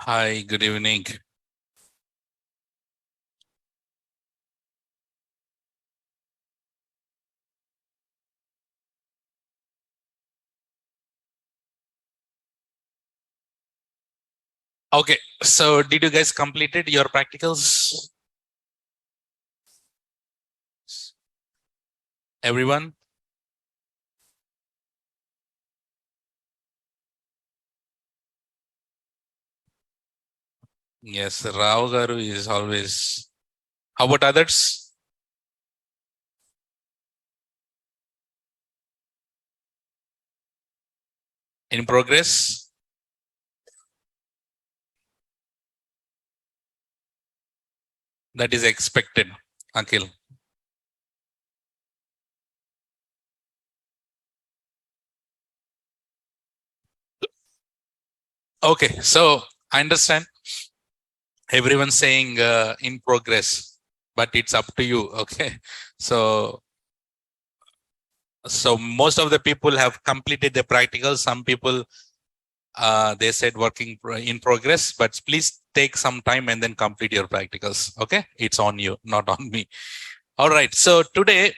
Hi, good evening. Okay, so did you guys completed your practicals? Everyone? Yes, Rao Garu is always. How about others? In progress? That is expected, Akhil. Okay, so I understand everyone's saying in progress, but it's up to you. Okay, so most of the people have completed the practicals. Some people they said in progress, but please take some time and then complete your practicals. Okay, it's on you, not on me. All right, so today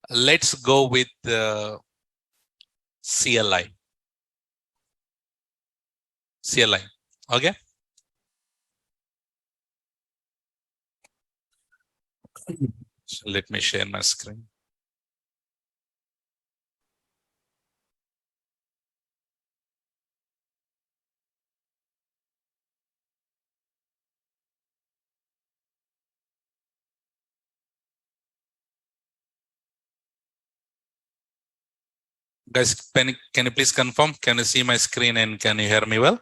let's go with CLI. Okay. So let me share my screen. Guys, can you please confirm? Can you see my screen and can you hear me well?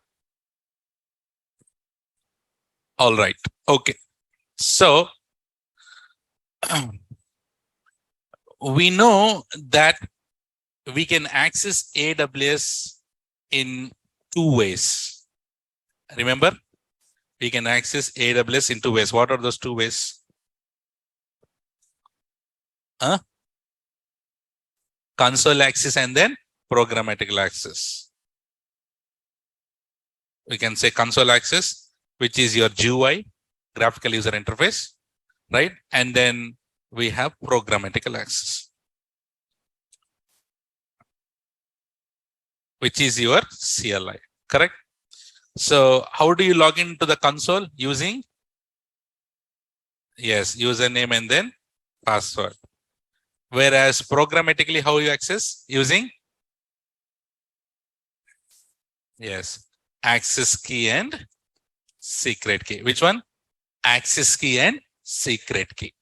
All right. Okay. So we know that we can access AWS in two ways. Remember, we can access AWS in two ways. What are those two ways? Console access and then programmatical access. We can say console access, which is your GUI, graphical user interface, right? And then we have programmatical access, which is your CLI, correct? So how do you log into the console? Using, yes, username and then password. Whereas programmatically, how you access? Using, yes, access key and secret key. Which one? Access key and secret key.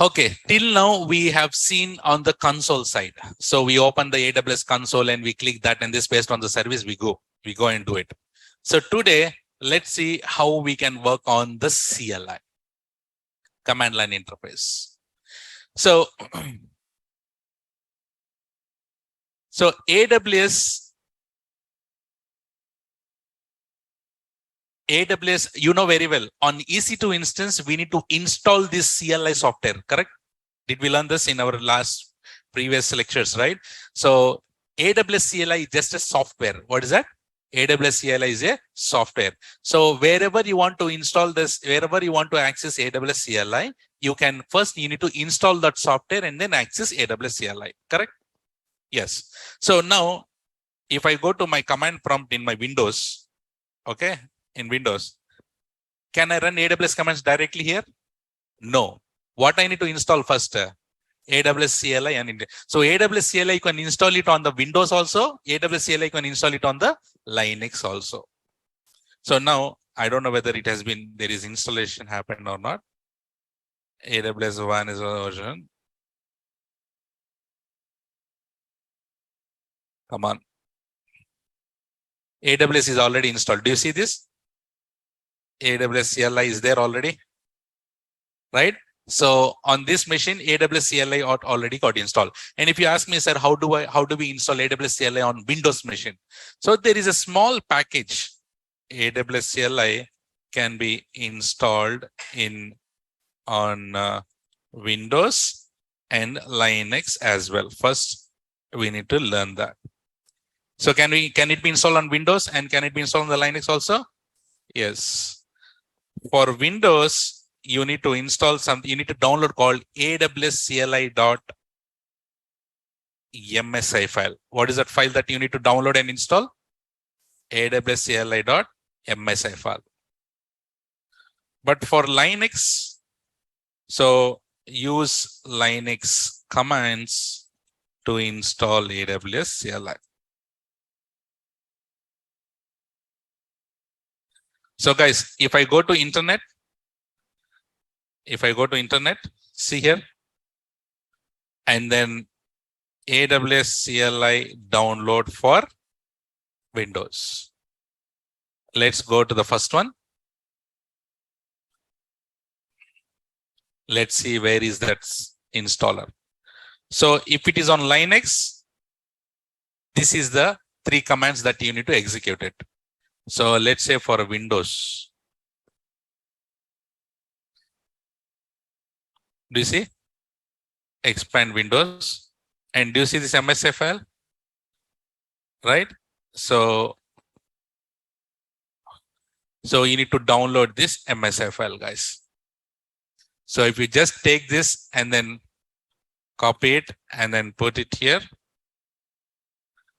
Okay, till now we have seen on the console side. So we open the AWS console and we click that, and this based on the service we go and do it. So today, let's see how we can work on the CLI, command line interface. So, so AWS, you know very well, on EC2 instance, we need to install this CLI software, correct? Did we learn this in our last previous lectures, right? So AWS CLI is just a software. What is that? AWS CLI is a software. So wherever you want to install this, wherever you want to access AWS CLI, you need to install that software and then access AWS CLI, correct? Yes. So now, if I go to my command prompt in my Windows, okay, in Windows, can I run AWS commands directly here? No. What I need to install first? AWS CLI and so AWS CLI you can install it on the Windows also. AWS CLI you can install it on the Linux also. So now I don't know whether there is installation happened or not. AWS 1 is a version. Come on. AWS is already installed. Do you see this? AWS CLI is there already, right? So on this machine, AWS CLI already got installed. And if you ask me, sir, how do we install AWS CLI on Windows machine? So there is a small package. AWS CLI can be installed on Windows and Linux as well. First, we need to learn that. So can it be installed on Windows and can it be installed on the Linux also? Yes. For Windows, you need to install something. You need to download called aws.cli.msi file. What is that file that you need to download and install? aws.cli.msi file. But for Linux, so use Linux commands to install AWS CLI. So guys, if I go to internet, see here, and then AWS CLI download for Windows. Let's go to the first one. Let's see where is that installer. So if it is on Linux, this is the 3 commands that you need to execute it. So let's say for Windows. Do you see? Expand Windows. And do you see this MSI file? Right? So you need to download this MSI file, guys. So if you just take this and then copy it and then put it here.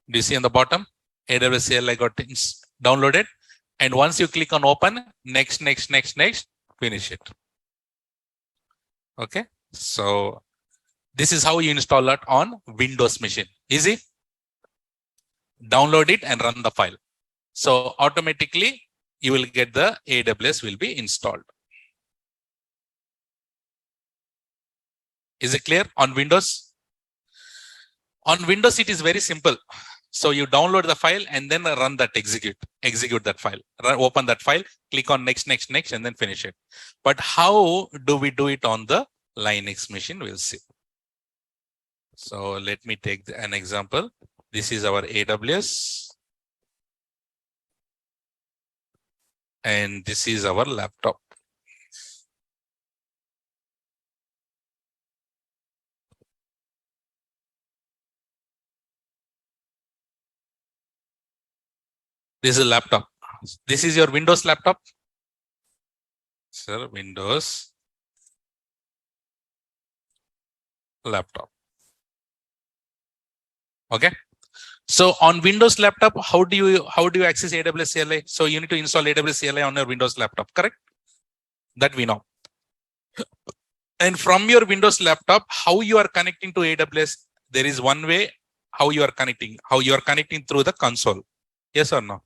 Do you see on the bottom? AWS CLI got downloaded. And once you click on open, next, finish it. Okay. So this is how you install it on Windows machine. Easy. Download it and run the file. So automatically you will get the AWS will be installed. Is it clear on Windows? On Windows, it is very simple. So you download the file and then run that execute that file, open that file, click on next, and then finish it. But how do we do it on the Linux machine? We'll see. So let me take an example. This is our AWS. And this is our laptop. This is a laptop. This is your Windows laptop. Sir, Windows laptop. Okay. So on Windows laptop, how do you access AWS CLI? So you need to install AWS CLI on your Windows laptop, correct? That we know. And from your Windows laptop, how you are connecting to AWS? There is one way how you are connecting. How you are connecting through the console. Yes or no?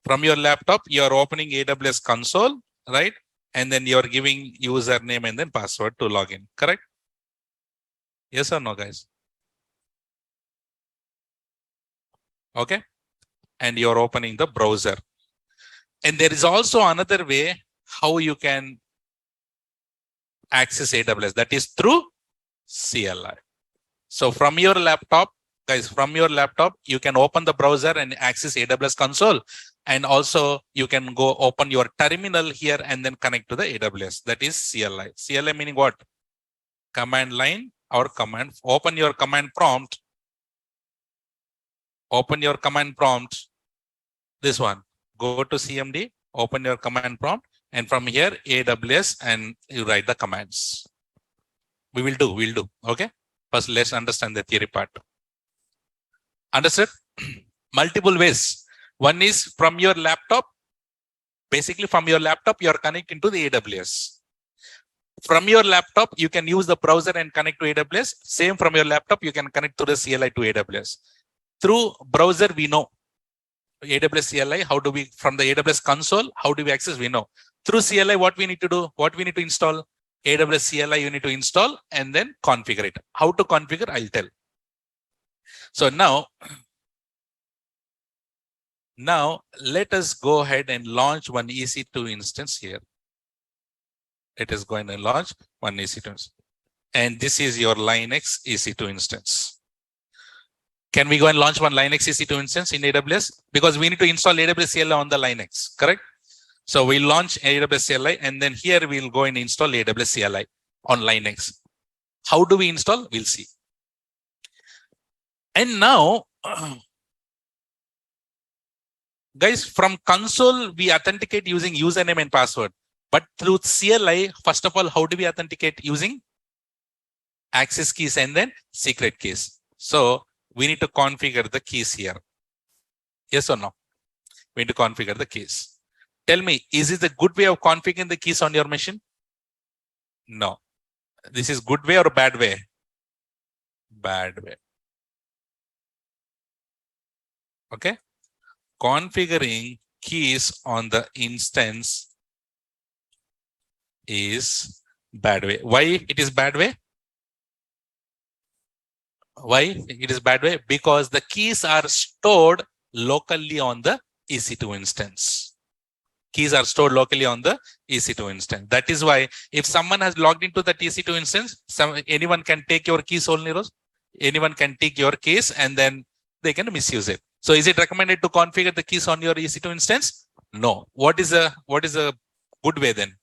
From your laptop, you are opening AWS console, right? And then you are giving username and then password to log in, correct? Yes or no, guys? Okay. And you're opening the browser. And there is also another way how you can access AWS. That is through CLI. So from your laptop, guys, you can open the browser and access AWS console. And also you can go open your terminal here and then connect to the AWS. That is CLI. CLI meaning what? Command line or command. Open your command prompt. This one. Go to CMD, open your command prompt, and from here AWS and you write the commands. We'll do. Okay. First, let's understand the theory part. Understood? Multiple ways. One is from your laptop. Basically, from your laptop, you are connecting to the AWS. From your laptop, you can use the browser and connect to AWS. Same from your laptop, you can connect to the CLI to AWS. Through browser, we know. AWS CLI, how do we, from the AWS console, how do we access? We know. Through CLI, what we need to do, what we need to install? AWS CLI, you need to install and then configure it. How to configure, I'll tell. So now let us go ahead and launch one EC2 instance here. Let us go and launch one EC2 instance. And this is your Linux EC2 instance. Can we go and launch one Linux EC2 instance in AWS? Because we need to install AWS CLI on the Linux, correct? So we'll launch AWS CLI and then here we'll go and install AWS CLI on Linux. How do we install? We'll see. And now Guys, from console, we authenticate using username and password. But through CLI, first of all, how do we authenticate? Using access keys and then secret keys. So we need to configure the keys here. Yes or no? We need to configure the keys. Tell me, is it a good way of configuring the keys on your machine? No. This is good way or bad way? Bad way. Okay. Configuring keys on the instance is bad way. Why it is bad way? Why it is bad way? Because the keys are stored locally on the EC2 instance. Keys are stored locally on the EC2 instance. That is why if someone has logged into the EC2 instance, anyone can take your keys only, Rose. Anyone can take your keys and then they can misuse it. So is it recommended to configure the keys on your EC2 instance? No. What is a good way then?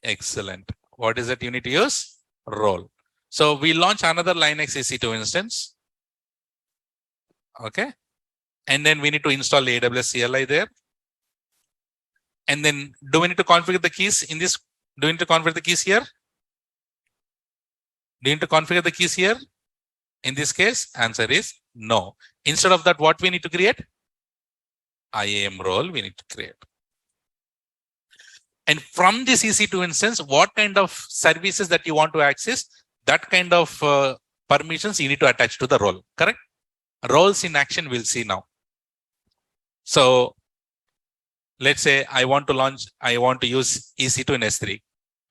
Excellent. What is it you need to use? Role. So we launch another Linux EC2 instance. Okay. And then we need to install AWS CLI there. And then do we need to configure the keys in this? Do we need to configure the keys here? Do you need to configure the keys here? In this case, answer is no. Instead of that, what we need to create? IAM role we need to create. And from this EC2 instance, what kind of services that you want to access, that kind of permissions you need to attach to the role, correct? Roles in action we'll see now. So let's say I want to use EC2 in S3.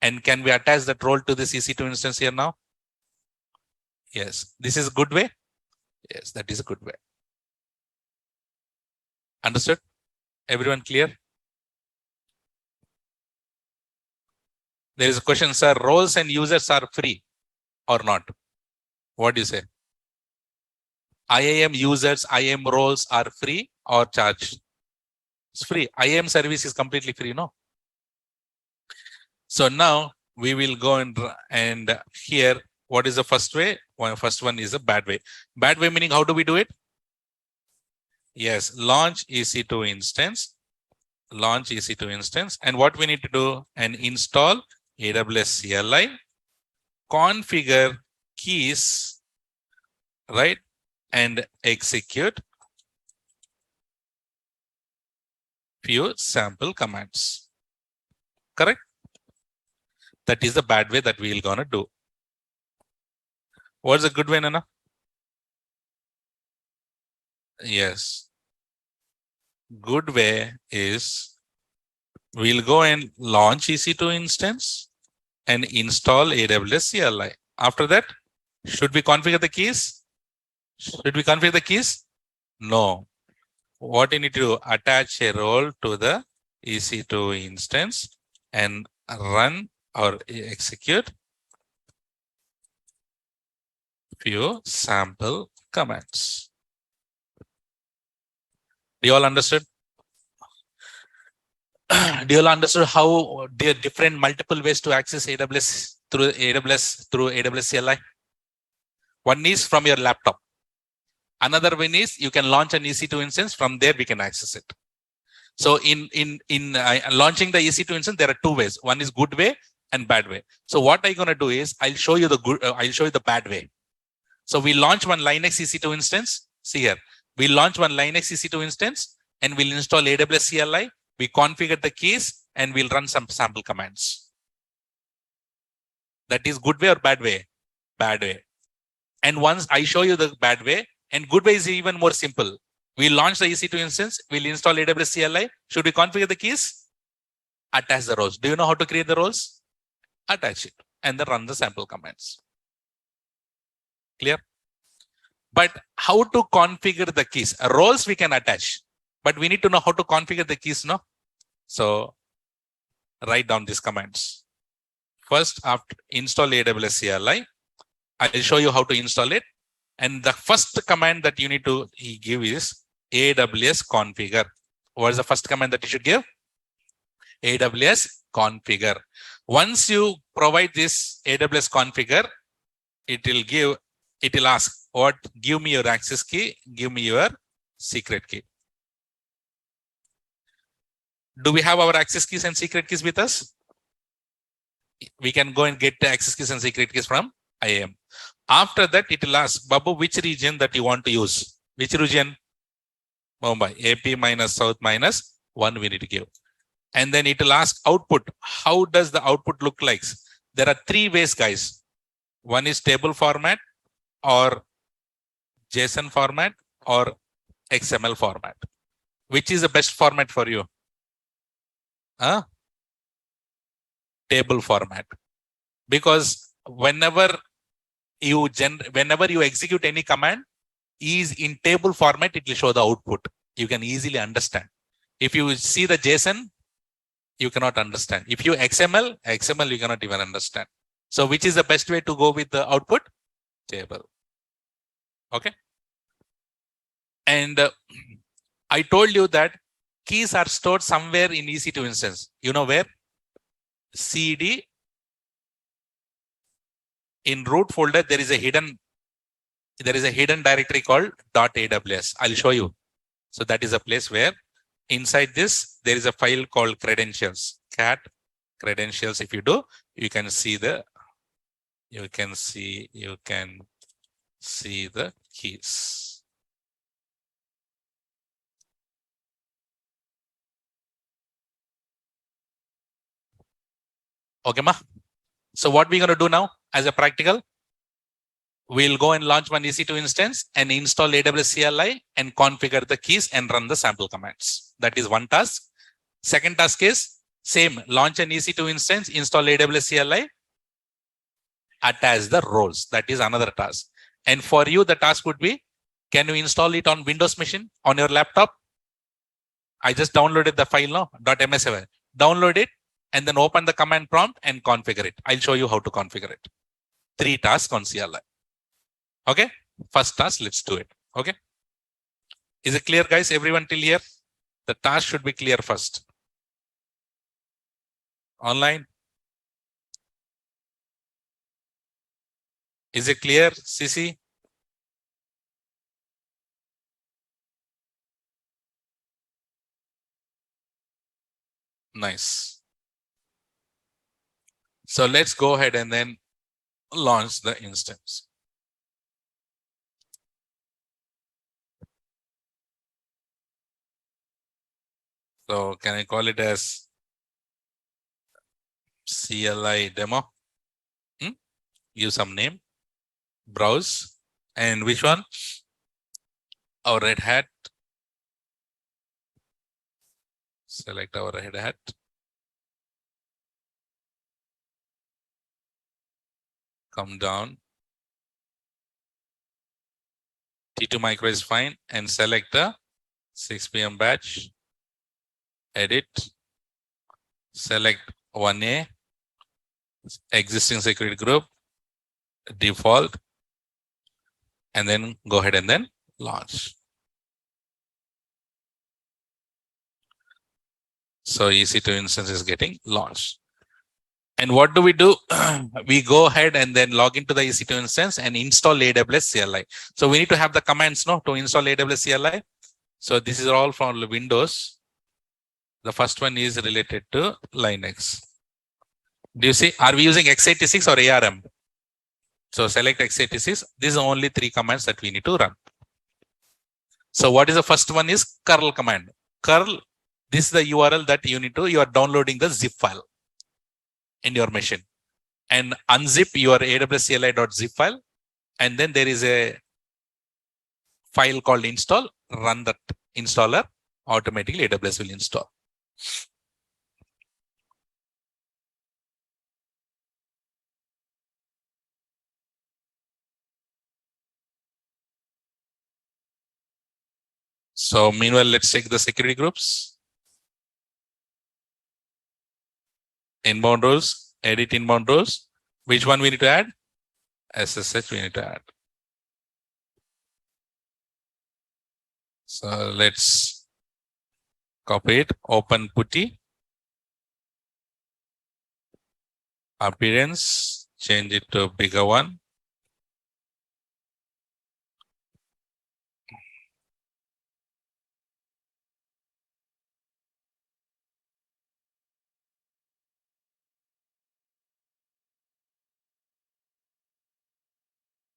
And can we attach that role to this EC2 instance here now? Yes. This is a good way. Yes, that is a good way. Understood? Everyone clear? There is a question, sir. Roles and users are free or not? What do you say? IAM users, IAM roles are free or charged? It's free. IAM service is completely free, no? So now we will go and here, what is the first way? First one is a bad way. Bad way meaning how do we do it? Yes, launch EC2 instance. Launch EC2 instance. And what we need to do? And install AWS CLI. Configure keys, right? And execute few sample commands. Correct? That is the bad way that we're gonna do. What's a good way, Nana? Yes. Good way is we'll go and launch EC2 instance and install AWS CLI. After that, should we configure the keys? Should we configure the keys? No. What you need to do? Attach a role to the EC2 instance and run or execute few sample commands. Do you all understood? Do you all understood how there are different multiple ways to access AWS through AWS CLI? One is from your laptop. Another one is you can launch an EC2 instance. From there we can access it. So in launching the EC2 instance, there are two ways. One is good way and bad way. So what I'm gonna do is I'll show you the good. I'll show you the bad way. So we launch one Linux EC2 instance. See here, we launch one Linux EC2 instance and we'll install AWS CLI. We configure the keys and we'll run some sample commands. That is good way or bad way? Bad way. And once I show you the bad way, and good way is even more simple. We launch the EC2 instance, we'll install AWS CLI. Should we configure the keys? Attach the roles. Do you know how to create the roles? Attach it and then run the sample commands. Clear? But how to configure the keys? Roles we can attach, but we need to know how to configure the keys, no? So write down these commands. First, after install AWS CLI, I'll show you how to install it. And the first command that you need to give is AWS configure. What is the first command that you should give? AWS configure. Once you provide this AWS configure, it will ask, give me your access key, give me your secret key. Do we have our access keys and secret keys with us? We can go and get the access keys and secret keys from IAM. After that, it will ask, Babu, which region that you want to use? Which region? Mumbai. AP minus South minus 1 we need to give. And then it will ask output. How does the output look like? There are 3 ways, guys. One is table format or JSON format or XML format. Which is the best format for you? Table format. Because whenever you execute any command is in table format, it will show the output. You can easily understand. If you see the JSON, you cannot understand. If you XML, you cannot even understand. So which is the best way to go with the output? Table. Okay. And I told you that keys are stored somewhere in EC2 instance. You know where? CD. In root folder, there is a hidden directory called .aws. I'll show you. So that is a place where inside this, there is a file called credentials, cat credentials. If you do, you can see the keys. Okay, ma. So what we're going to do now as a practical, we'll go and launch one EC2 instance and install AWS CLI and configure the keys and run the sample commands. That is one task. Second task is same, launch an EC2 instance, install AWS CLI, attach the roles. That is another task. And for you, the task would be, can you install it on Windows machine on your laptop? I just downloaded the file now, .ms7. Download it and then open the command prompt and configure it. I'll show you how to configure it. 3 tasks on CLI. Okay. First task, let's do it. Okay. Is it clear, guys? Everyone till here? The task should be clear first. Online. Is it clear, CC? Nice. So let's go ahead and then launch the instance. So can I call it as CLI demo? Give some name, browse, and which one? Our Red Hat. Select our Red Hat. Come down. T2 micro is fine, and select the 6 p.m. batch. Edit. Select 1A. Existing security group. Default. And then go ahead and then launch. So EC2 instance is getting launched. And what do? We go ahead and then log into the EC2 instance and install AWS CLI. So we need to have the commands to install AWS CLI. So this is all from Windows. The first one is related to Linux. Do you see? Are we using x86 or ARM? So select x86. These are only 3 commands that we need to run. So what is the first one is curl command. Curl, this is the URL that you are downloading the zip file in your machine. And unzip your AWS CLI.zip file. And then there is a file called install. Run that installer. Automatically AWS will install. So meanwhile, let's check the security groups. Inbound rules, edit inbound rules. Which one we need to add? SSH we need to add. So let's copy it, open putty. Appearance, change it to a bigger one.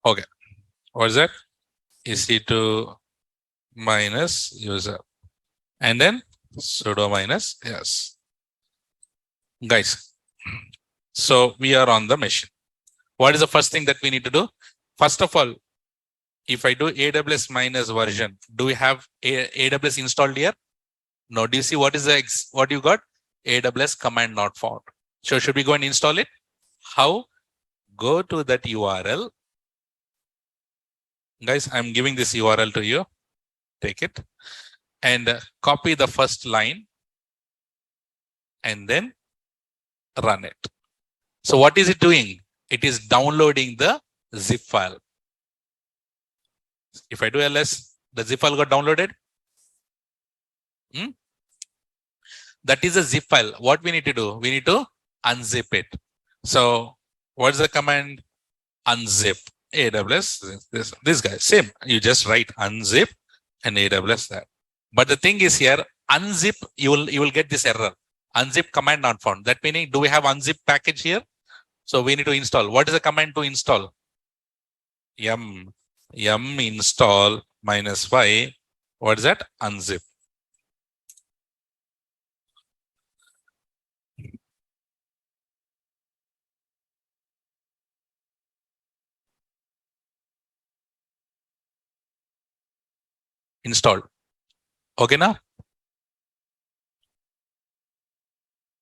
Okay. What is that? EC2 minus user. And then sudo minus yes. Guys, so we are on the machine. What is the first thing that we need to do? First of all, if I do AWS minus version, do we have AWS installed here? No. Do you see what is what you got? AWS command not found. So should we go and install it? How? Go to that URL. Guys, I'm giving this URL to you. Take it and copy the first line and then run it. So what is it doing? It is downloading the zip file. If I do ls, the zip file got downloaded. That is a zip file. What we need to do? We need to unzip it. So what's the command? Unzip. AWS, this guy, same. You just write unzip and AWS that. But the thing is here, unzip, you will get this error. Unzip command not found. That meaning, do we have unzip package here? So we need to install. What is the command to install? Yum install -y. What is that? Unzip. Installed. Okay now?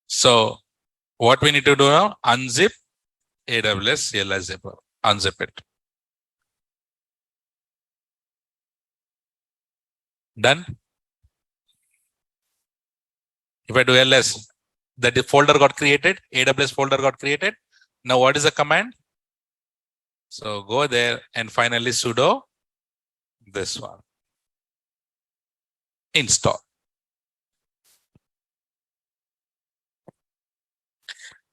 So what we need to do now? Unzip AWS CLI zipper. Unzip it. Done. If I do ls, that the folder got created, AWS folder got created. Now what is the command? So go there and finally sudo this one. Install.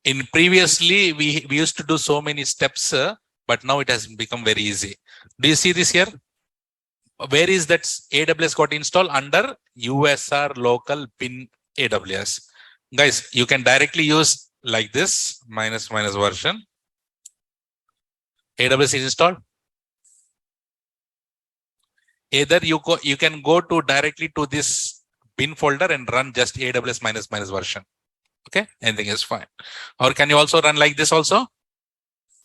In previously, we used to do so many steps, but now it has become very easy. Do you see this here? Where is that AWS got installed? Under USR local bin AWS. Guys, you can directly use like this minus version. AWS is installed. Either you can go to directly to this bin folder and run just AWS minus version. Okay, anything is fine. Or can you also run like this also?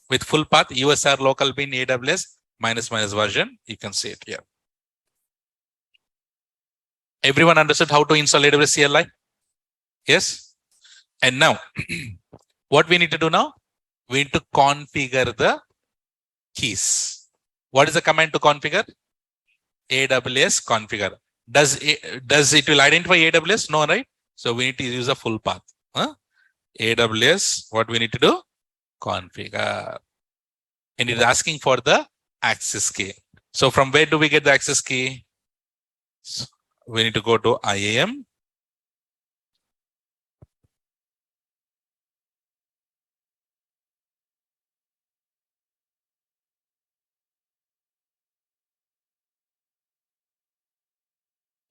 With full path, USR local bin AWS minus version. You can see it here. Everyone understood how to install AWS CLI? Yes. And now, what we need to do now? We need to configure the keys. What is the command to configure? AWS configure. Does it will identify AWS? No, right? So we need to use a full path. AWS, what we need to do? Configure. And it is asking for the access key. So from where do we get the access key? So we need to go to IAM.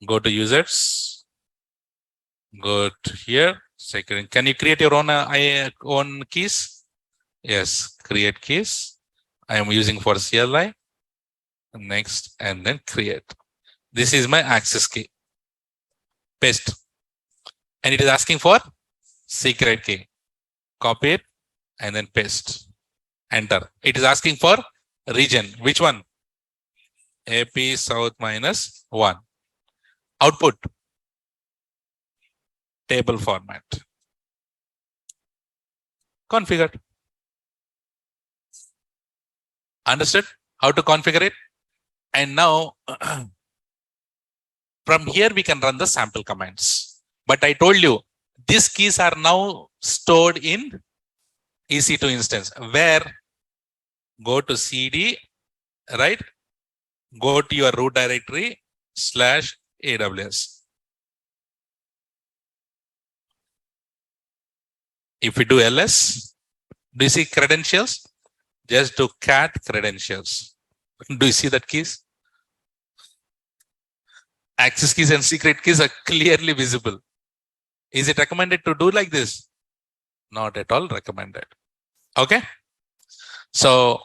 Go to users. Go to here. Second, can you create your own keys? Yes, create keys. I am using for CLI. Next, and then create. This is my access key. Paste. And it is asking for secret key. Copy it and then paste. Enter. It is asking for region. Which one? AP South -1. Output. Table format. Configured. Understood how to configure it? And now from here we can run the sample commands. But I told you these keys are now stored in EC2 instance. Where? Go to CD, right? Go to your root directory /AWS. If we do ls, do you see credentials? Just do cat credentials. Do you see that keys? Access keys and secret keys are clearly visible. Is it recommended to do like this? Not at all recommended. Okay. So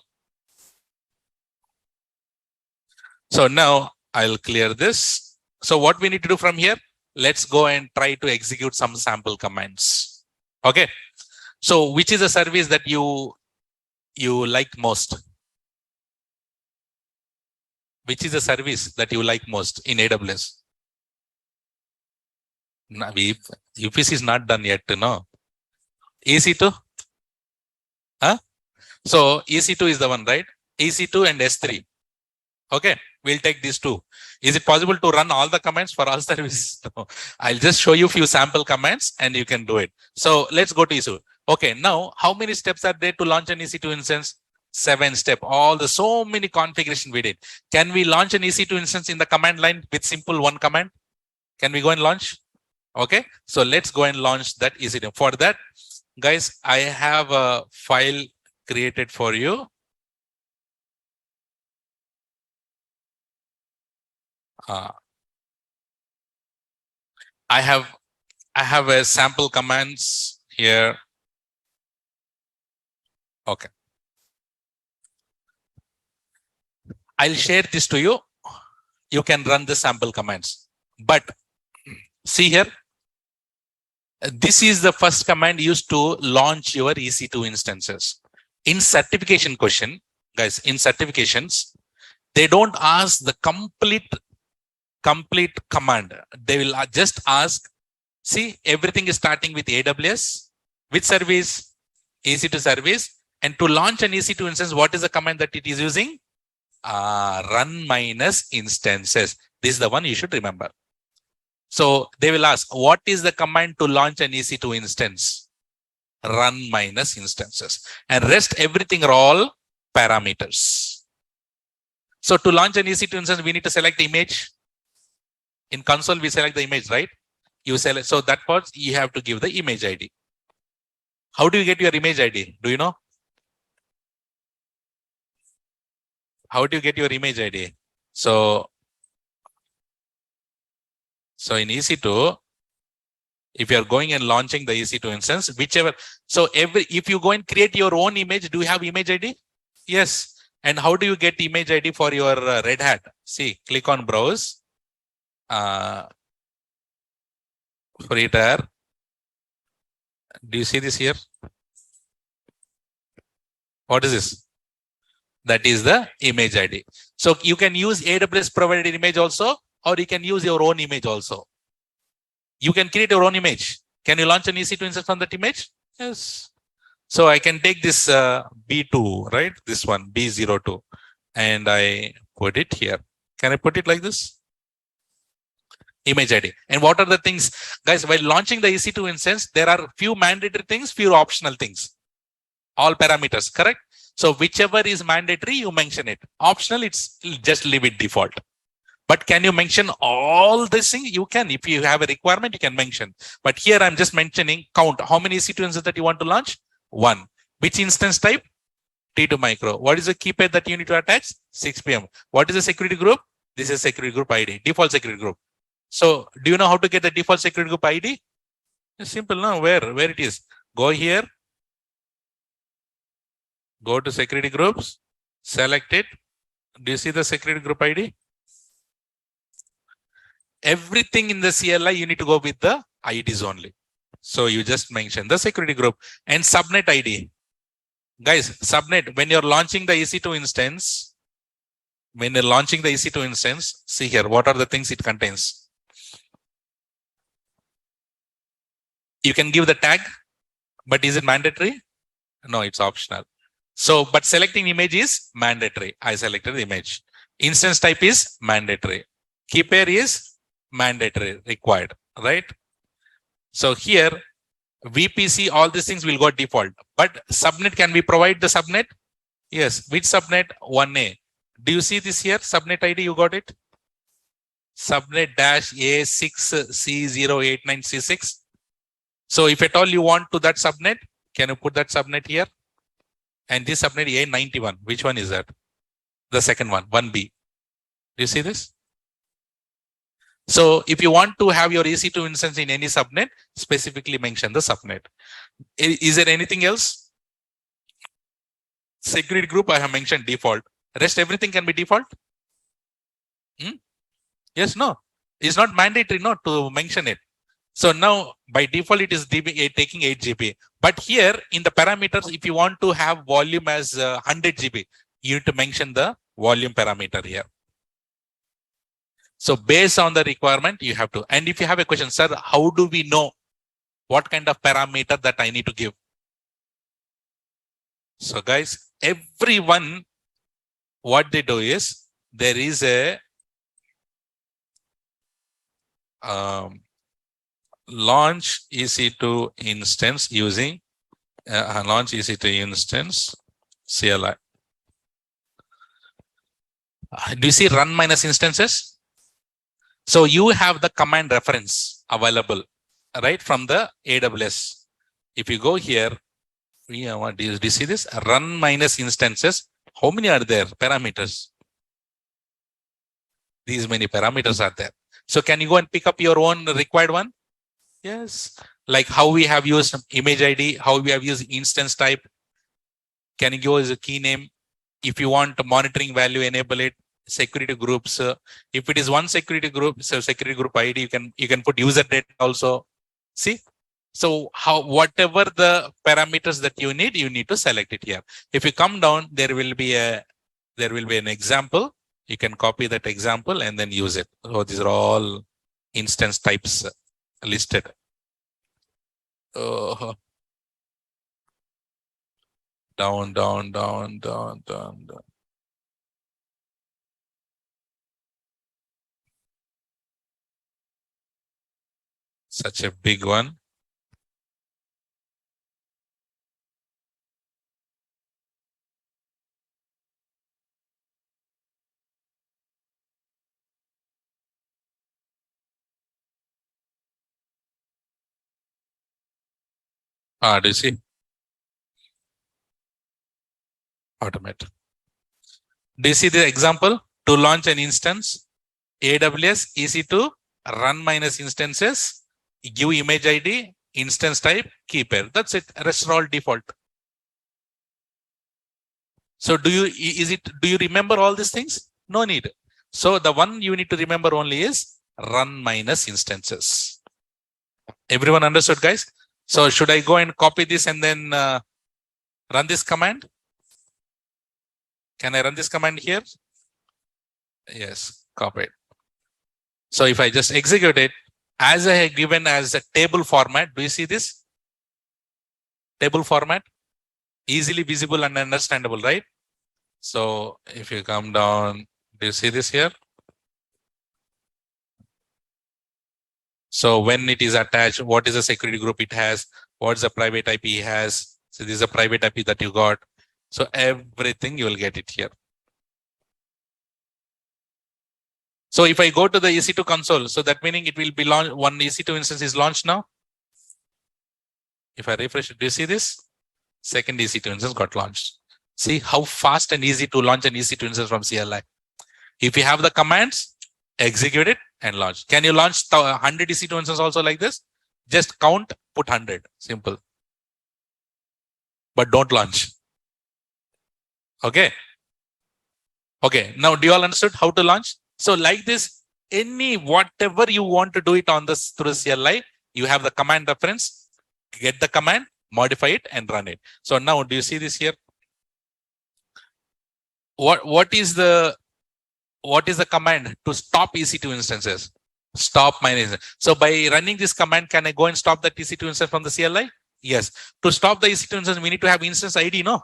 So now I'll clear this. So what we need to do from here, let's go and try to execute some sample commands. Okay. So which is a service that you like most? Which is a service that you like most in AWS? UPC is not done yet, no? EC2? Huh? So EC2 is the one, right? EC2 and S3. Okay, we'll take these two. Is it possible to run all the commands for all services? No. I'll just show you a few sample commands and you can do it. So let's go to EC2. Okay, now how many steps are there to launch an EC2 instance? 7 steps. So many configuration we did. Can we launch an EC2 instance in the command line with simple one command? Can we go and launch? Okay, so let's go and launch that EC2. For that, guys, I have a file created for you. I have a sample commands here. Okay. I'll share this to you. You can run the sample commands. But see here, this is the first command used to launch your EC2 instances. In certification question, guys, in certifications, they don't ask the complete command. They will just ask, see, everything is starting with AWS. Which service? EC2 service. And to launch an EC2 instance, what is the command that it is using? Run minus instances. This is the one you should remember. So they will ask, what is the command to launch an EC2 instance? Run minus instances. And rest everything are all parameters. So to launch an EC2 instance, we need to select the image. In console, we select the image, right? You select. So that part, you have to give the image ID. How do you get your image ID? Do you know? How do you get your image ID? So in EC2, if you are going and launching the EC2 instance, whichever, so if you go and create your own image, do you have image ID? Yes. And how do you get image ID for your Red Hat? See, click on browse. Freetier. Do you see this here? What is this? That is the image ID. So you can use AWS provided image also, or you can use your own image also. You can create your own image. Can you launch an EC2 instance from that image? Yes. So I can take this B2, right? This one, B02, and I put it here. Can I put it like this? Image ID. And what are the things? Guys, while launching the EC2 instance, there are few mandatory things, few optional things. All parameters, correct? So whichever is mandatory, you mention it. Optional, it's just leave it default. But can you mention all this thing? You can. If you have a requirement, you can mention. But here I'm just mentioning count. How many EC2 instances that you want to launch? 1. Which instance type? T2 micro. What is the key pair that you need to attach? 6 PM. What is the security group? This is security group ID, default security group. So do you know how to get the default security group ID? It's simple, no? Where it is? Go here. Go to security groups. Select it. Do you see the security group ID? Everything in the CLI, you need to go with the IDs only. So you just mention the security group and subnet ID. Guys, subnet, when you're launching the EC2 instance, see here, what are the things it contains? You can give the tag, but is it mandatory? No, it's optional. So, but selecting image is mandatory. I selected the image. Instance type is mandatory. Key pair is mandatory, required, right? So here, VPC, all these things will go default. But subnet, can we provide the subnet? Yes. Which subnet? 1A. Do you see this here? Subnet ID, you got it? Subnet -A6C089C6. So if at all you want to that subnet, can you put that subnet here? And this subnet A91, which one is that? The second one, 1B. Do you see this? So if you want to have your EC2 instance in any subnet, specifically mention the subnet. Is there anything else? Security group, I have mentioned default. Rest everything can be default. Yes, no. It's not mandatory, no, to mention it. So now by default, it is taking 8 GB. But here in the parameters, if you want to have volume as 100 GB, you need to mention the volume parameter here. So based on the requirement, you have to. And if you have a question, sir, how do we know what kind of parameter that I need to give? So guys, everyone, what they do is there is a launch EC2 instance using launch EC2 instance CLI. Do you see run minus instances? So you have the command reference available right from the AWS. If you go here, do you see this? Run minus instances. How many are there? Parameters. These many parameters are there. So can you go and pick up your own required one? Yes. Like how we have used image ID, how we have used instance type. Can you go as a key name? If you want monitoring value, enable it. Security groups. If it is one security group, so security group ID, you can put user data also. See? So whatever the parameters that you need to select it here. If you come down, there will be an example. You can copy that example and then use it. So these are all instance types listed. Down. Such a big one. Do you see? Automate. Do you see the example? To launch an instance, AWS EC2 run minus instances, give image ID, instance type, key pair. That's it. Rest are all default. So do you remember all these things? No need. So the one you need to remember only is run minus instances. Everyone understood, guys? So should I go and copy this and then run this command? Can I run this command here? Yes, copy it. So if I just execute it, as I have given as a table format, do you see this? Table format, easily visible and understandable, right? So if you come down, do you see this here? So when it is attached, what is the security group it has? What's the private IP it has? So this is a private IP that you got. So everything you will get it here. So if I go to the EC2 console, so that meaning it will be launched. One EC2 instance is launched now. If I refresh it, do you see this? Second EC2 instance got launched. See how fast and easy to launch an EC2 instance from CLI. If you have the commands, execute it and launch. Can you launch 100 EC2 instances also like this? Just count, put 100. Simple. But don't launch. Okay. Okay. Now, do you all understood how to launch? So like this, whatever you want to do it on this through CLI, you have the command reference, get the command, modify it and run it. So now, do you see this here? What is the command to stop EC2 instances? Stop my instance. So by running this command, can I go and stop that EC2 instance from the CLI? Yes. To stop the EC2 instance, we need to have instance ID, no?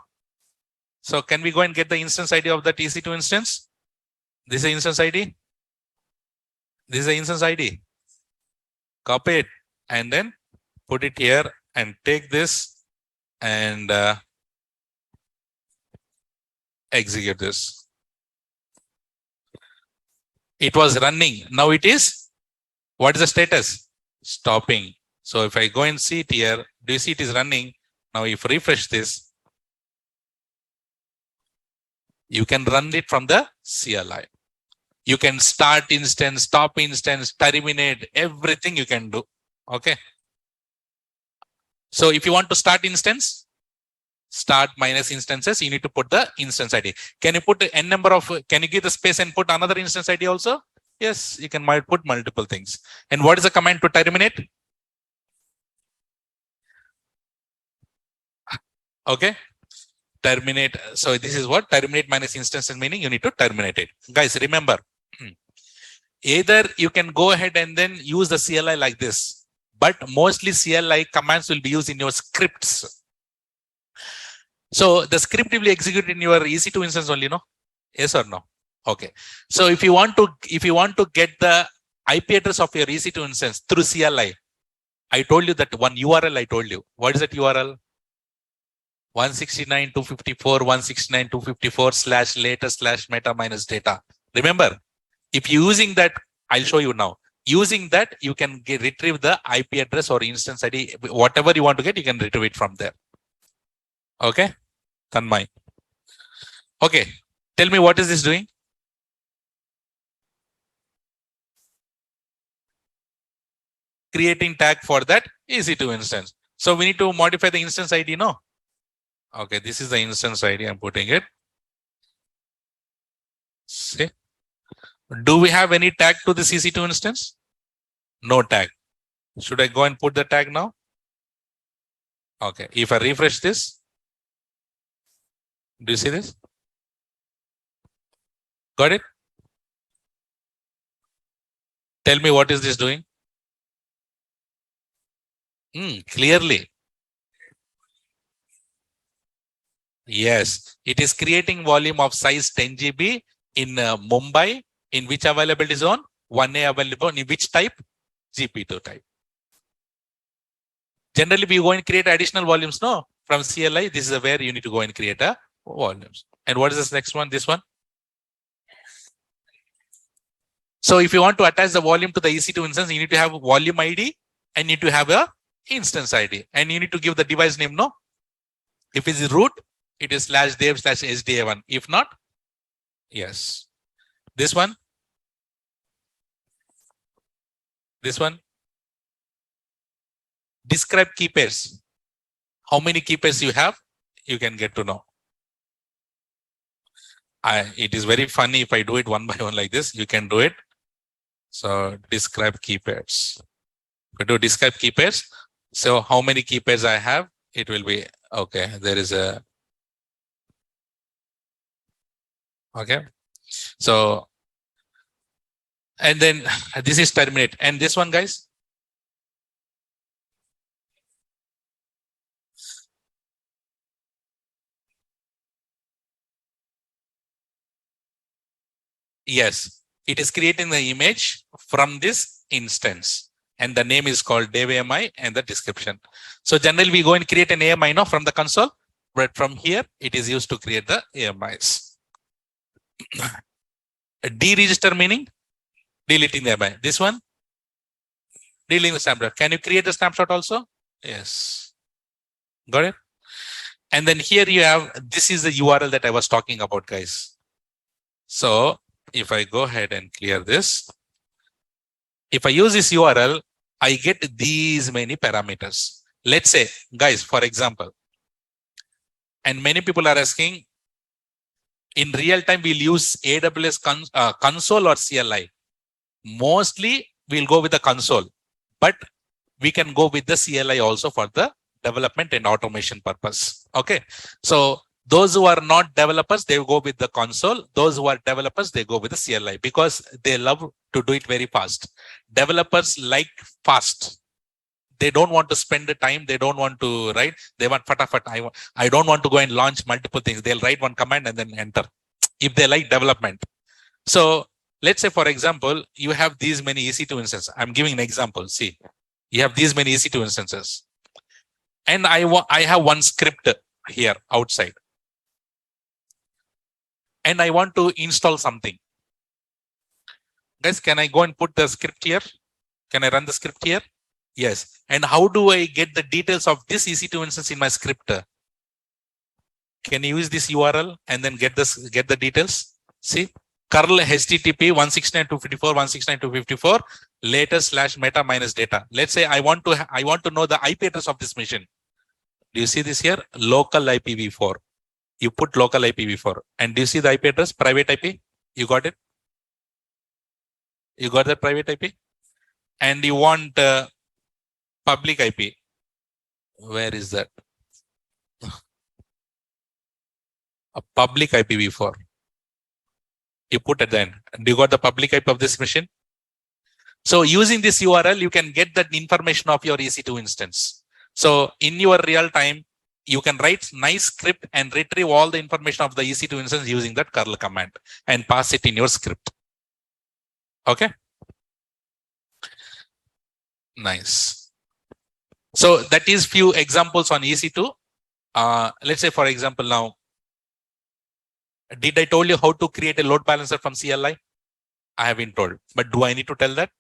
So can we go and get the instance ID of that EC2 instance? This is the instance ID. This is the instance ID. Copy it and then put it here and take this and execute this. It was running. Now it is, what is the status? Stopping. So if I go and see it here, do you see it is running? Now if refresh this, you can run it from the CLI. You can start instance, stop instance, terminate, everything you can do. Okay. So if you want to start instance, start minus instances, you need to put the instance ID. Can you put n number of, can you give the space and put another instance ID also? Yes, you can put multiple things. And what is the command to terminate? Okay, terminate. So this is what terminate minus instances meaning, you need to terminate it. Guys, remember, either you can go ahead and then use the CLI like this, but mostly CLI commands will be used in your scripts. So the script will be executed in your EC2 instance only, no? Yes or no? Okay. So if you want to get the IP address of your EC2 instance through CLI, I told you that one URL I told you. What is that URL? 169.254, 169.254 /latest/meta minus data. Remember, if you're using that, I'll show you now. Using that, you can retrieve the IP address or instance ID, whatever you want to get, you can retrieve it from there. Okay, Tanmay. Okay, tell me what is this doing? Creating tag for that EC2 instance. So we need to modify the instance ID, no? Okay, this is the instance ID, I'm putting it. See? Do we have any tag to the EC2 instance? No tag. Should I go and put the tag now? Okay, if I refresh this, do you see this? Got it? Tell me what is this doing? Clearly. Yes, it is creating volume of size 10 GB in Mumbai, in which availability zone? 1A available, in which type? GP2 type. Generally, we go and create additional volumes, no? From CLI, this is where you need to go and create a volumes. And what is this next one? This one? So if you want to attach the volume to the EC2 instance, you need to have volume ID and you need to have a instance ID. And you need to give the device name, no? If it is root, it is /dev/sda1. If not, yes. This one. This one. Describe key pairs. How many key pairs you have, you can get to know. It is very funny if I do it one by one like this, you can do it. So describe key pairs. If I do describe key pairs, so how many key pairs I have, it will be, okay, there is a, okay. So, and then this is terminate. And this one, guys, yes, it is creating the image from this instance. And the name is called DevAMI and the description. So generally we go and create an AMI now from the console, but from here it is used to create the AMIs. Deregister meaning deleting the AMI. This one, deleting the snapshot. Can you create the snapshot also? Yes. Got it? And then here you have, this is the URL that I was talking about, guys. So if I go ahead and clear this, if I use this URL, I get these many parameters. Let's say, guys, for example, and many people are asking, in real time, we'll use AWS console or CLI. Mostly, we'll go with the console, but we can go with the CLI also for the development and automation purpose. Okay. So those who are not developers, they go with the console. Those who are developers, they go with the CLI because they love to do it very fast. Developers like fast. They don't want to spend the time. They don't want to write. They want fatafat. I don't want to go and launch multiple things. They'll write one command and then enter if they like development. So let's say, for example, you have these many EC2 instances. I'm giving an example. See, you have these many EC2 instances. And I have one script here outside. And I want to install something. Guys, can I go and put the script here? Can I run the script here? Yes. And how do I get the details of this EC2 instance in my script? Can you use this URL and then get the details? See, curl HTTP 169.254, 169.254 latest/meta minus data. Let's say I want to know the IP address of this machine. Do you see this here? Local IPv4. You put local IPv4. And do you see the IP address? Private IP? You got it? You got that private IP? And you want public IP. Where is that? A public IPv4. You put at the end. Do you got the public IP of this machine? So using this URL, you can get that information of your EC2 instance. So in your real time, you can write nice script and retrieve all the information of the EC2 instance using that curl command and pass it in your script. Okay. Nice. So that is few examples on EC2. Let's say, for example, now, did I told you how to create a load balancer from CLI? I have been told, but do I need to tell that?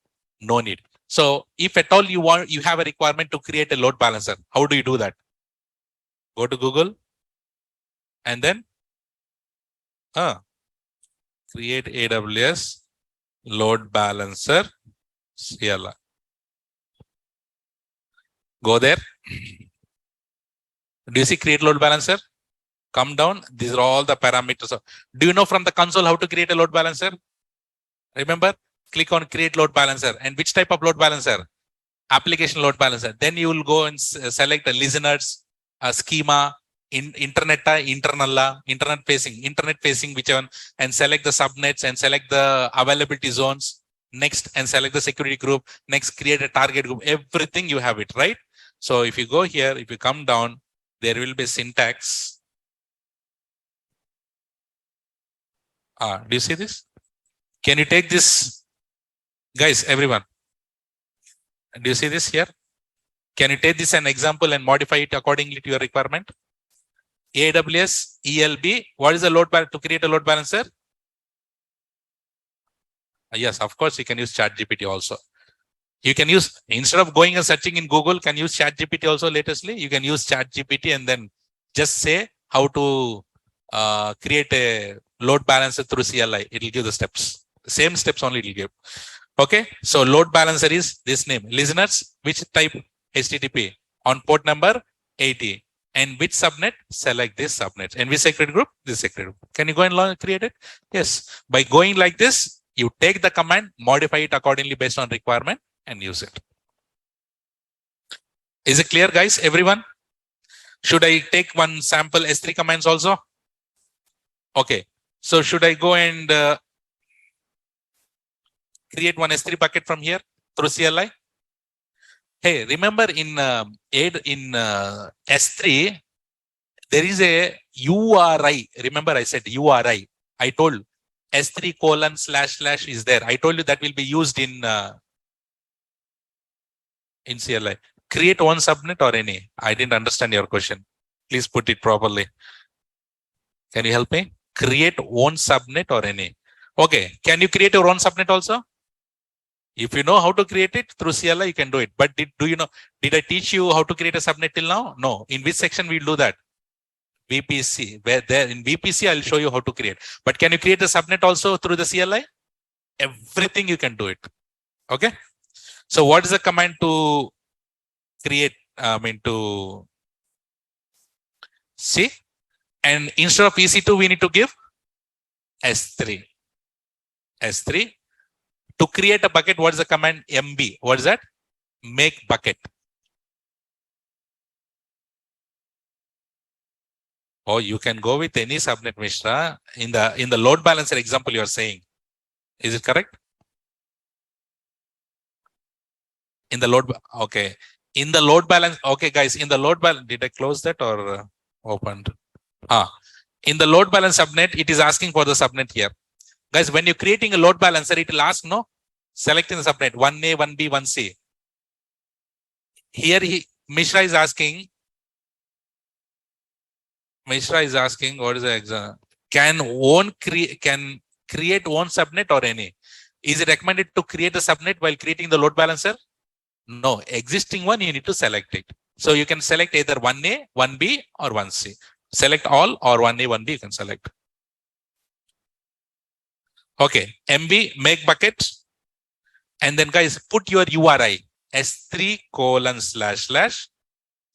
No need. So if at all you have a requirement to create a load balancer, how do you do that? Go to Google and then create AWS load balancer CLI. Go there. Do you see create load balancer? Come down. These are all the parameters. Do you know from the console how to create a load balancer? Remember, click on create load balancer. And which type of load balancer? Application load balancer. Then you will go and select the listeners, schema, internet facing, whichever, and select the subnets and select the availability zones. Next, and select the security group. Next, create a target group. Everything you have it, right? So if you go here, if you come down, there will be syntax. Do you see this? Can you take this? Guys, everyone. Do you see this here? Can you take this an example and modify it accordingly to your requirement? AWS ELB. What is the load balancer? To create a load balancer? Yes, of course, you can use ChatGPT also. You can use, instead of going and searching in Google, can use ChatGPT also latestly. You can use ChatGPT and then just say how to create a load balancer through CLI. It will give the steps. Same steps only it will give. Okay. So load balancer is this name. Listeners, which type? HTTP. On port number 80. And which subnet? Select this subnet. And which secret group? This secret group. Can you go and create it? Yes. By going like this, you take the command, modify it accordingly based on requirement, and use it. Is it clear, guys? Everyone? Should I take one sample S3 commands also? Okay. So should I go and create one S3 bucket from here through CLI? Hey, remember in S3, there is a URI. Remember I said URI. I told S3:/ is there. I told you that will be used in CLI. Create one subnet or any? I didn't understand your question. Please put it properly. Can you help me? Create one subnet or any? Okay. Can you create your own subnet also? If you know how to create it through CLI, you can do it. But do you know? Did I teach you how to create a subnet till now? No. In which section we'll do that? VPC. Where there in VPC, I'll show you how to create. But can you create a subnet also through the CLI? Everything you can do it. Okay. So what is the command to create? To see? And instead of EC2, we need to give S3. S3. To create a bucket, what is the command? MB. What is that? Make bucket. Oh, you can go with any subnet, Mishra. In the load balancer example you are saying. Is it correct? In the load, okay. In the load balance, okay, guys. In the load balance, did I close that or opened? In the load balance subnet, it is asking for the subnet here. Guys, when you're creating a load balancer, it will ask, no? Selecting the subnet 1A, 1B, 1C. Here, Mishra is asking, what is the example? Can create one subnet or any? Is it recommended to create a subnet while creating the load balancer? No, existing one, you need to select it. So you can select either 1A, 1B, or 1C. Select all or 1A, 1B, you can select. Okay, MB, make bucket. And then guys, put your URI S3:/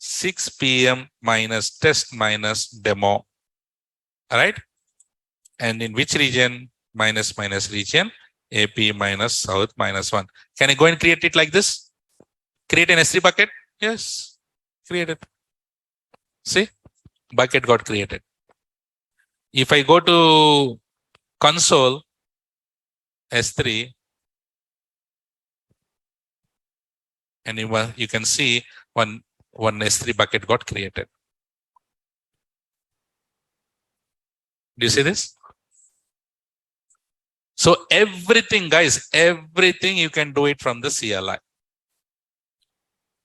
6 p.m. minus test minus demo. All right. And in which region? Minus region. AP minus south minus 1. Can I go and create it like this? Create an S3 bucket? Yes. Create it. See? Bucket got created. If I go to console S3, and you can see one S3 bucket got created. Do you see this? So everything, guys, everything you can do it from the CLI.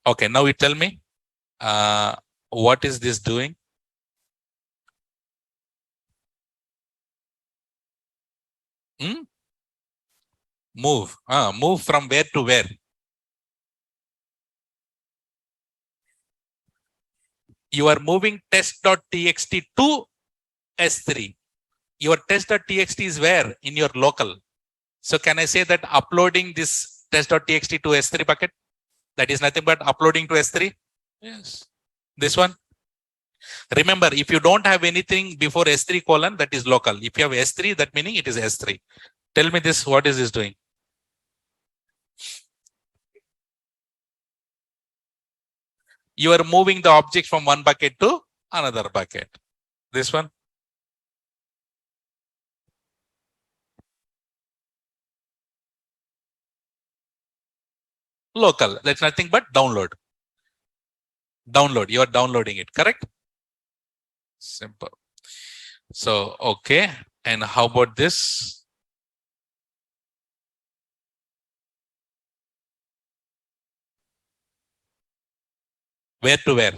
Okay, now you tell me, what is this doing? Move. Move from where to where? You are moving test.txt to S3. Your test.txt is where? In your local. So can I say that uploading this test.txt to S3 bucket? That is nothing but uploading to S3? Yes. This one. Remember, if you don't have anything before S3 colon, that is local. If you have S3, that meaning it is S3. Tell me this, what is this doing? You are moving the object from one bucket to another bucket. This one. Local. That's nothing but download. Download. You are downloading it, correct? Simple. So, okay. And how about this? Where to where?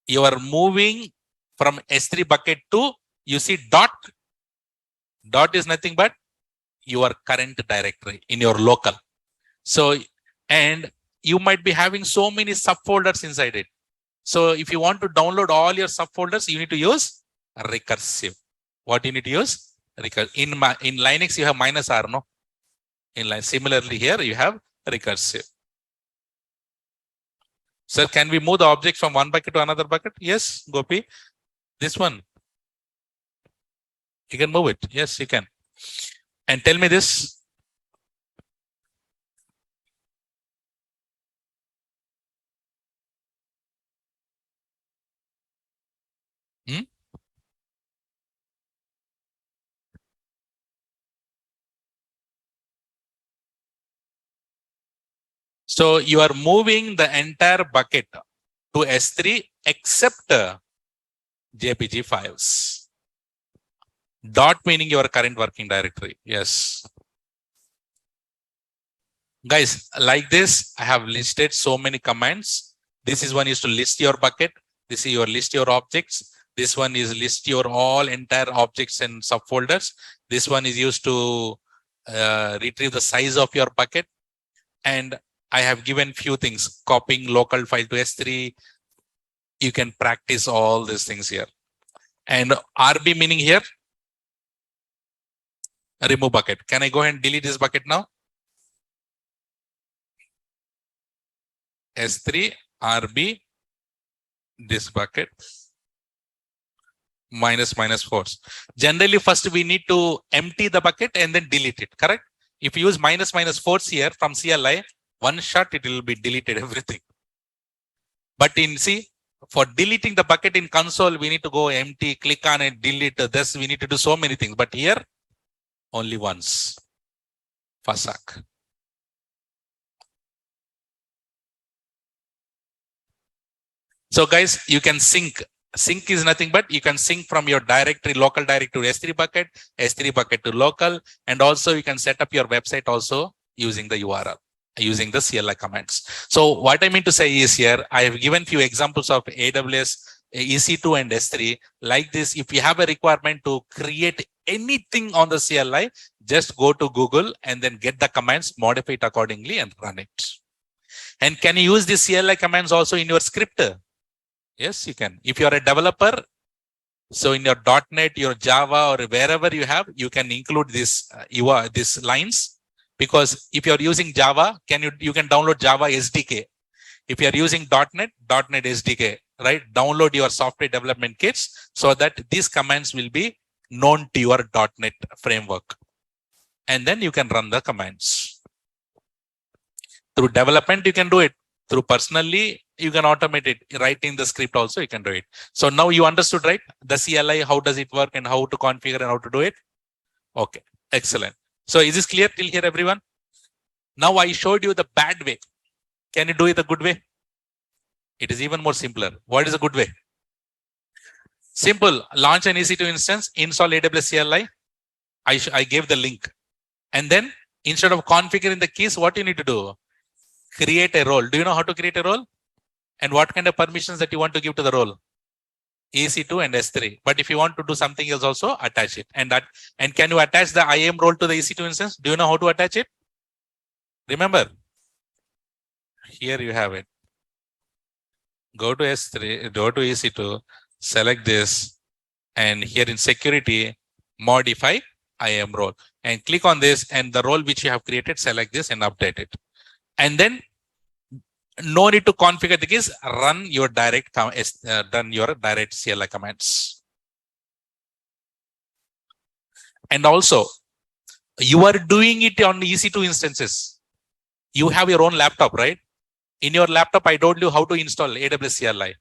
You are moving from S3 bucket to, you see dot. Dot is nothing but your current directory in your local. So, and you might be having so many subfolders inside it. So if you want to download all your subfolders, you need to use recursive. What you need to use? Recursive. In Linux, you have -r, no? Similarly here, you have recursive. Sir, can we move the object from one bucket to another bucket? Yes, Gopi. This one. You can move it. Yes, you can. And tell me this. So you are moving the entire bucket to S3 except JPG files. Dot meaning your current working directory. Yes. Guys, like this, I have listed so many commands. This is one is to list your bucket. This is your list your objects. This one is list your all entire objects and subfolders. This one is used to retrieve the size of your bucket. And I have given few things, copying local file to S3. You can practice all these things here. And RB meaning here, remove bucket. Can I go ahead and delete this bucket now? S3 RB, this bucket, -/force. Generally, first we need to empty the bucket and then delete it, correct? If you use -/force here from CLI, one shot it will be deleted everything. But in C, for deleting the bucket in console, we need to go empty, click on it, delete. This we need to do so many things. But here, only once. FASAC. So guys, you can sync. Sync is nothing but you can sync from your directory, local directory to S3 bucket, S3 bucket to local, and also you can set up your website also using the URL, using the CLI commands. So what I mean to say is here, I have given few examples of AWS, EC2 and S3. Like this, if you have a requirement to create anything on the CLI, just go to Google and then get the commands, modify it accordingly and run it. And can you use the CLI commands also in your script? Yes, you can. If you are a developer, so in your .NET, your Java, or wherever you have, you can include this these lines, because if you are using Java, you can download Java SDK. If you are using .NET SDK, right? Download your software development kits so that these commands will be known to your .NET framework. And then you can run the commands. Through development, you can do it. Through personally, you can automate it. Writing the script also, you can do it. So now you understood, right? The CLI, how does it work and how to configure and how to do it? Okay, excellent. So is this clear till here, everyone? Now I showed you the bad way. Can you do it the good way? It is even more simpler. What is a good way? Simple. Launch an EC2 instance, install AWS CLI. I gave the link. And then instead of configuring the keys, what you need to do? Create a role. Do you know how to create a role? And what kind of permissions that you want to give to the role? EC2 and S3. But if you want to do something else also, attach it. And can you attach the IAM role to the EC2 instance? Do you know how to attach it? Remember, here you have it. Go to S3, go to EC2, select this, and here in security, modify IAM role. And click on this, and the role which you have created, select this and update it. And then no need to configure the keys, run your direct CLI commands. And also, you are doing it on EC2 instances. You have your own laptop, right? In your laptop, I told you how to install AWS CLI.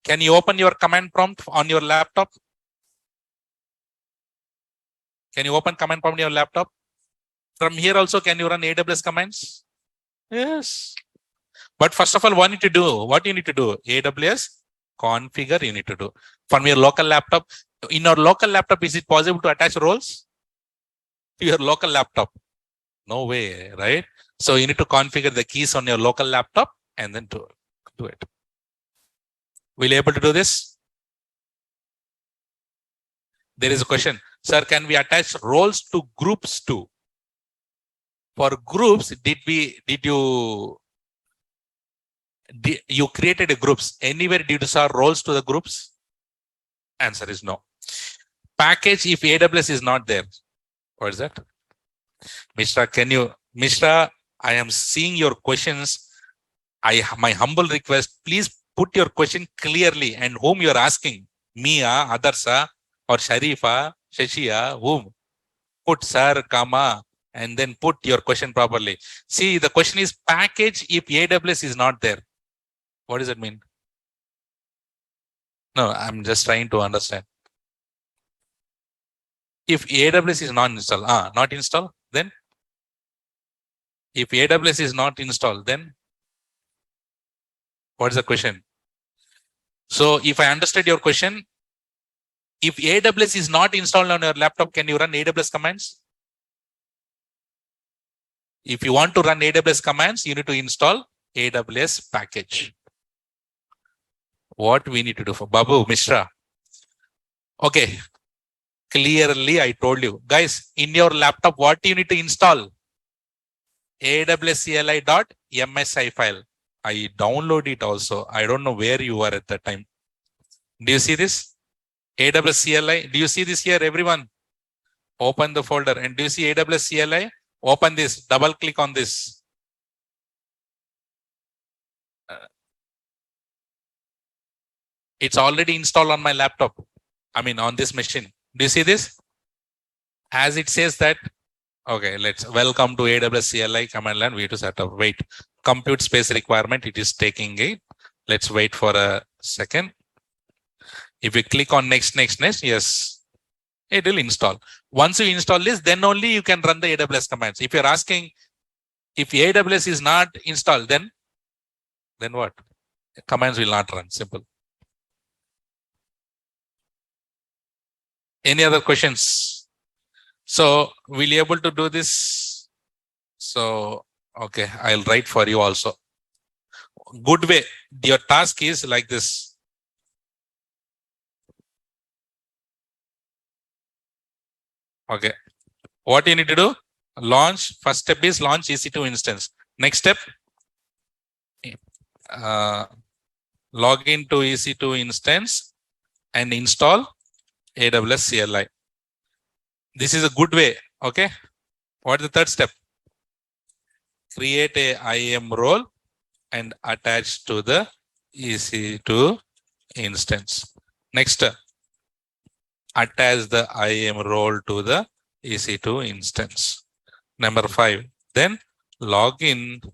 Can you open your command prompt on your laptop? Can you open command prompt on your laptop? From here also, can you run AWS commands? Yes. But first of all, what you need to do? AWS configure you need to do. From your local laptop. In your local laptop, is it possible to attach roles to your local laptop? No way, right? So you need to configure the keys on your local laptop and then do it. Will you able to do this? There is a question. Sir, can we attach roles to groups too? For groups, you created a groups. Anywhere did you saw roles to the groups? Answer is no. Package if AWS is not there. What is that? Mishra, I am seeing your questions. My humble request, please put your question clearly and whom you are asking. Mia, Adarsa, or Sharifa, Shashia, whom? Put sir, comma, and then put your question properly. See, the question is package if AWS is not there. What does it mean? No, I'm just trying to understand. If AWS is not installed, then? If AWS is not installed, then? What is the question? So if I understood your question, if AWS is not installed on your laptop, can you run AWS commands? If you want to run AWS commands, you need to install AWS package. What we need to do for Babu, Mishra? Okay. Clearly, I told you. Guys, in your laptop, what do you need to install? AWS CLI.msi file. I download it also. I don't know where you were at that time. Do you see this? AWS CLI. Do you see this here, everyone? Open the folder. And do you see AWS CLI? Open this. Double click on this. It's already installed on my laptop. I mean, on this machine. Do you see this? As it says that, okay, let's welcome to AWS CLI command line. We have to set up. Wait, compute space requirement. It is taking it. Let's wait for a second. If you click on next, yes, it will install. Once you install this, then only you can run the AWS commands. If you're asking if AWS is not installed, then what? Commands will not run. Simple. Any other questions? So will you able to do this? So, okay, I'll write for you also. Good way. Your task is like this. Okay. What you need to do? Launch. First step is launch EC2 instance. Next step, log into EC2 instance and install AWS CLI. This is a good way. Okay. What is the third step? Create a IAM role and attach to the EC2 instance. Next, attach the IAM role to the EC2 instance. Number 5, then log into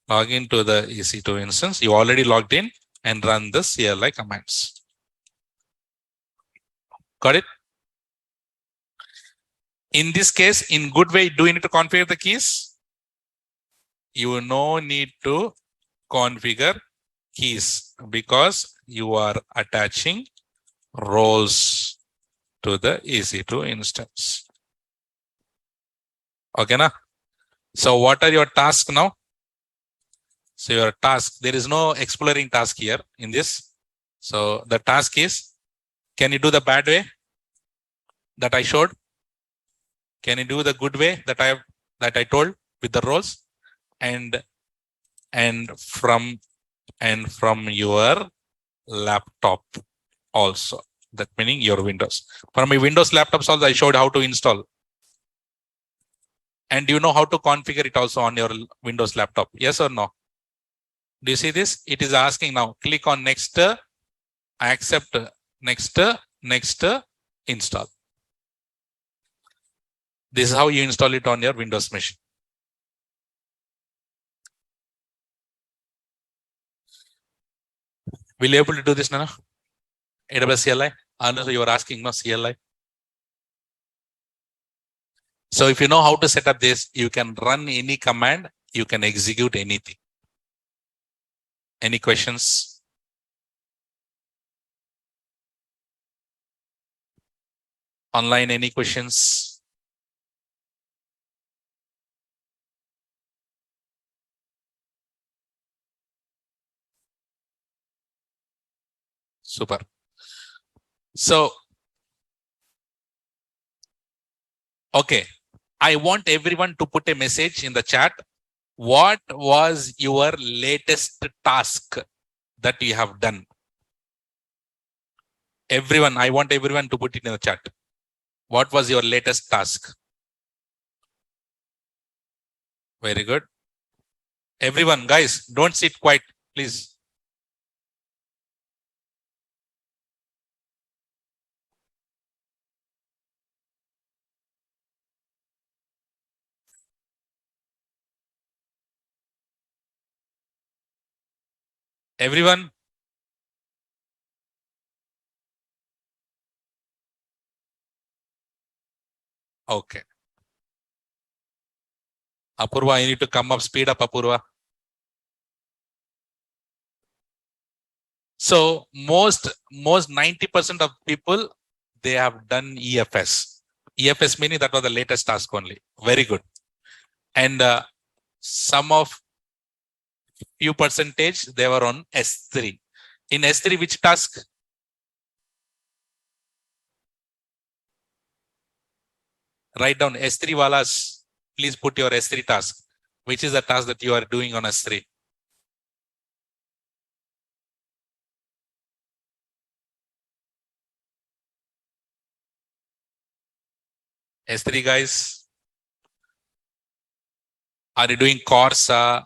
the EC2 instance. You already logged in and run the CLI commands. Got it? In this case, in good way, do you need to configure the keys? You no need to configure keys because you are attaching roles to the EC2 instance. Okay, na? So what are your tasks now? So your task, there is no exploring task here in this. So the task is, can you do the bad way that I showed? Can you do the good way that I told with the roles? And from your laptop also. That meaning your Windows. From my Windows laptops also, I showed how to install. And you know how to configure it also on your Windows laptop. Yes or no? Do you see this? It is asking now. Click on next, accept, next, install. This is how you install it on your Windows machine. Will you able to do this, Nana? AWS CLI? You are asking, no, CLI. So if you know how to set up this, you can run any command, you can execute anything. Any questions? Online, any questions? Super. So, okay. I want everyone to put a message in the chat. What was your latest task that you have done? Everyone, I want everyone to put it in the chat. What was your latest task? Very good. Everyone, guys, don't sit quiet, please. Everyone. Okay. Apurva, you need to come up, speed up, Apurva. So most 90% of people, they have done EFS. EFS meaning that was the latest task only. Very good. And some of few percentage, they were on S3. In S3, which task? Write down S3 walas. Please put your S3 task. Which is the task that you are doing on S3? S3 guys. Are you doing Corsa,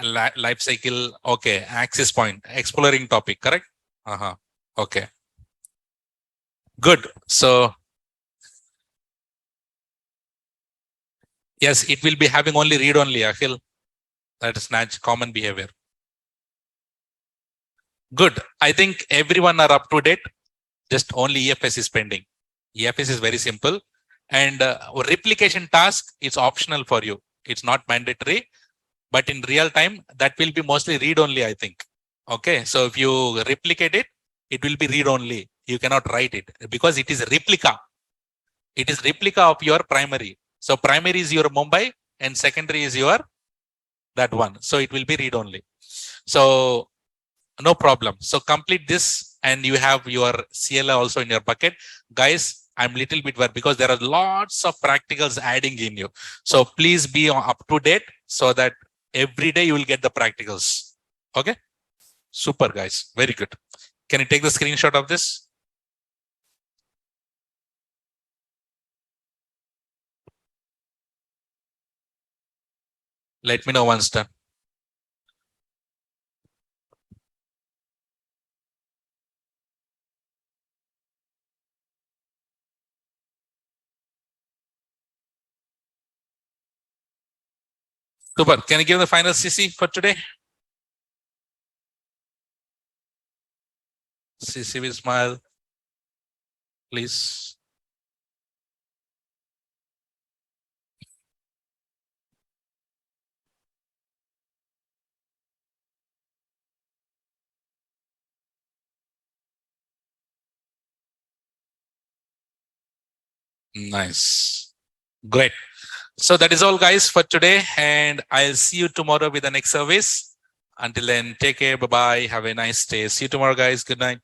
life cycle? Okay. Access point, exploring topic, correct? Okay. Good. So yes, it will be having only read only, Akhil. That is common behavior. Good. I think everyone are up to date. Just only EFS is pending. EFS is very simple. And replication task is optional for you. It's not mandatory. But in real time, that will be mostly read only, I think. Okay. So if you replicate it, it will be read only. You cannot write it because it is a replica. It is replica of your primary. So primary is your Mumbai and secondary is your that one. So it will be read only. So no problem. So complete this and you have your CLI also in your bucket. Guys, I'm little bit worried because there are lots of practicals adding in you. So please be up to date so that every day you will get the practicals. Okay. Super guys. Very good. Can you take the screenshot of this? Let me know once done. Super. Can you give the final CC for today? CC will smile. Please. Nice. Great. So that is all, guys, for today. And I'll see you tomorrow with the next service. Until then, take care. Bye bye. Have a nice day. See you tomorrow, guys. Good night.